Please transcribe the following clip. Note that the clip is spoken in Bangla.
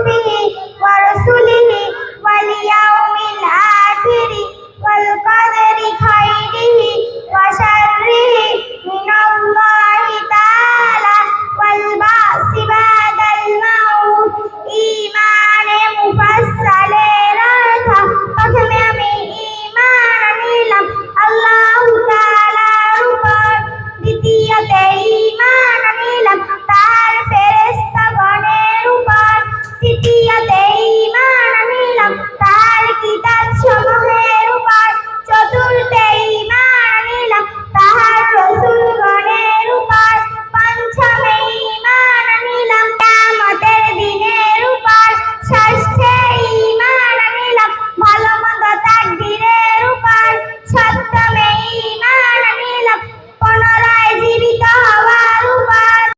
কুতুবিহি ওয়া রাসূলিহি ওয়াল ইয়াউমিল আখিরি ওয়াল কদরি খাইরিহি ওয়া শাররিহি মিনাল্লাহি তাআলা ওয়াল বা'সি বাদাল মাউত। ঈমানে মুফাসসালের অর্থ, প্রথমে আমি ঈমান আনিলাম আল্লাহু তাআলার উপর, দ্বিতীয়তে ঈমান আনিলাম তার ফেরেশতাগণের উপর, তৃতীয়তে ঈমান আনিলাম তার কিতাবসমূহের উপর, চতুর্থে ঈমান আনিলাম তাহার রাসূলগণের উপর, পঞ্চমে ঈমান আনিলাম কিয়ামতের দিনের উপর, ষষ্ঠে ঈমান আনিলাম ভালো মন্দ তাকদীরের উপর, সপ্তমে ঈমান